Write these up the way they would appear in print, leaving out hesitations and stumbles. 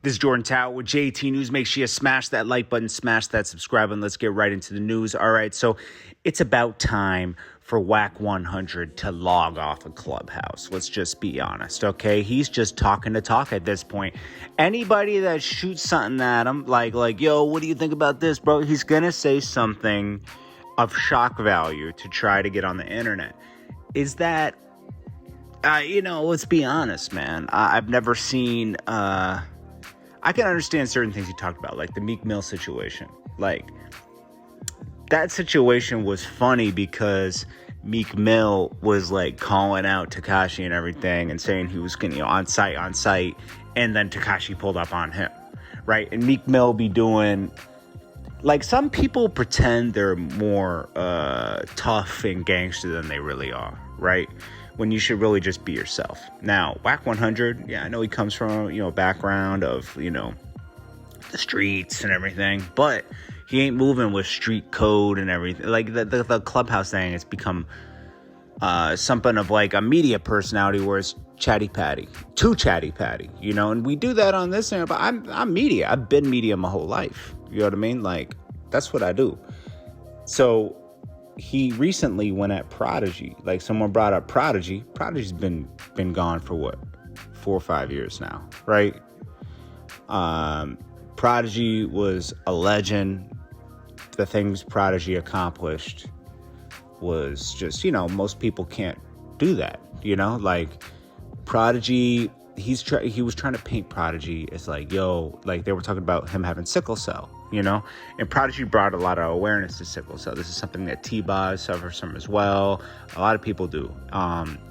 This is Jordan Tower with JT News. Make sure you smash that like button, smash that subscribe, and let's get right into the news. All right, so it's about time for Wack 100 to log off a Clubhouse. Let's just be honest, okay? He's just talking to talk at this point. Anybody that shoots something at him, like, yo, what do you think about this, bro? He's gonna say something of shock value to try to get on the internet. Is that, let's be honest, man. I've never seen, I can understand certain things you talked about, like the Meek Mill situation. Like, that situation was funny because Meek Mill was, like, calling out Tekashi and everything and saying he was getting, on site, and then Tekashi pulled up on him, right? And Meek Mill be doing, like, some people pretend they're more tough and gangster than they really are, right? When you should really just be yourself. Now, Wack 100, yeah, I know he comes from, a background of, the streets and everything, but he ain't moving with street code and everything. Like, the Clubhouse thing has become something of, like, a media personality where it's chatty patty, too chatty patty, and we do that on this thing, but I'm media. I've been media my whole life. You know what I mean? Like, that's what I do. So he recently went at Prodigy. Like, someone brought up Prodigy. Prodigy's been gone for what, 4 or 5 years now, right? Prodigy was a legend. The things Prodigy accomplished was just, most people can't do that, like Prodigy. He was trying to paint Prodigy as like, like they were talking about him having sickle cell, and Prodigy brought a lot of awareness to sickle cell. This is something that T-Boz suffers from as well. A lot of people do.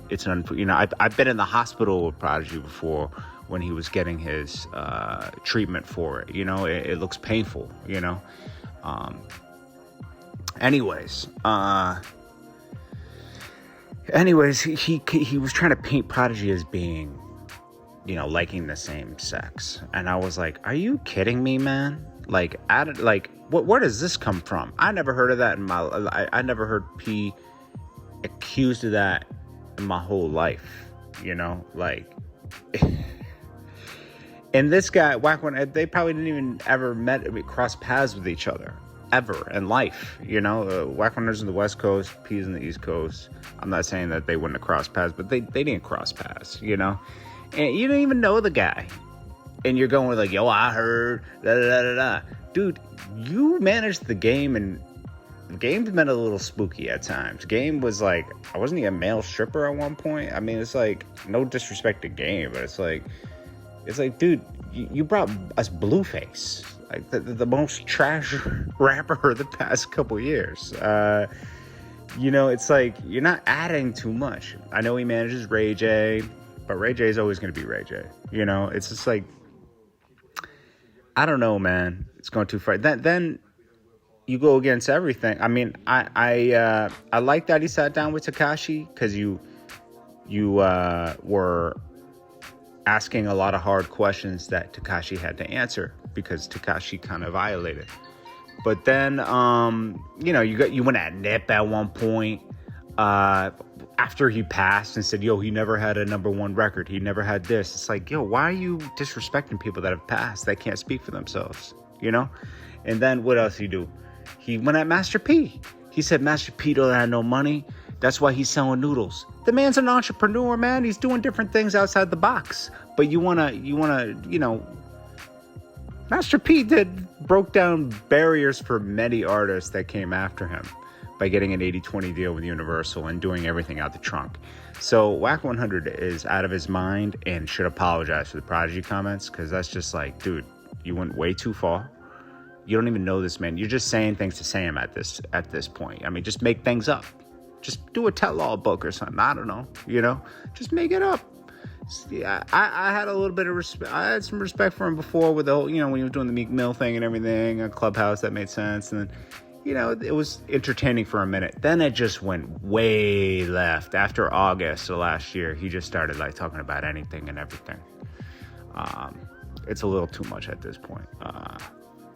It's I've been in the hospital with Prodigy before when he was getting his treatment for it. It looks painful. Anyways, he was trying to paint Prodigy as being, liking the same sex. And I was like, are you kidding me, man? Like, where does this come from? I never heard of that in I never heard P accused of that in my whole life, like, and this guy, Wack, they probably didn't even ever cross paths with each other ever in life. Wack 100's in the West Coast, P's in the East Coast. I'm not saying that they wouldn't have crossed paths, but they didn't cross paths, and you don't even know the guy, and you're going like, yo, I heard, da da da da. Dude, you managed the game, and the game's been a little spooky at times. Game was like, I wasn't even a male stripper at one point. I mean, it's like, no disrespect to Game, but it's like, dude, you brought us Blueface, like the most trash rapper of the past couple years. It's like, you're not adding too much. I know he manages Ray J, but Ray J is always going to be Ray J. It's just like, I don't know, man. It's going too far. Then you go against everything. I mean, I like that he sat down with Tekashi, because you were asking a lot of hard questions that Tekashi had to answer, because Tekashi kind of violated. But then, you went at Nip at one point, after he passed, and said, he never had a #1 record. He never had this. It's like, why are you disrespecting people that have passed that can't speak for themselves, And then what else he do? He went at Master P. He said Master P don't have no money. That's why he's selling noodles. The man's an entrepreneur, man. He's doing different things outside the box. But you wanna, Master P broke down barriers for many artists that came after him by getting an 80-20 deal with Universal and doing everything out the trunk. So Wack 100 is out of his mind and should apologize for the Prodigy comments, because that's just like, dude, you went way too far. You don't even know this man. You're just saying things to say him at this point. I mean, just make things up. Just do a tell-all book or something. I don't know, just make it up. Yeah, I had a little bit of respect. I had some respect for him before with the whole, when he was doing the Meek Mill thing and everything, a Clubhouse, that made sense. And then, it was entertaining for a minute. Then it just went way left. After August of last year, he just started like talking about anything and everything. It's a little too much at this point.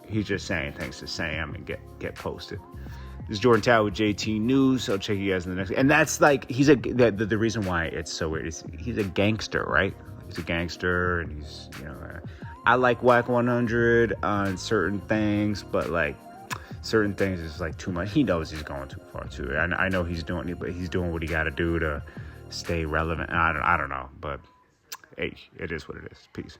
He's just saying things to say him and get posted. This is Jordan Tower with JT News. I'll check you guys in the next. And that's like, the reason why it's so weird is he's a gangster, right? He's a gangster, and he's, I like Wack 100 on certain things, but like certain things is like too much. He knows he's going too far too. I know he's doing it, but he's doing what he got to do to stay relevant. I don't know, but hey, it is what it is. Peace.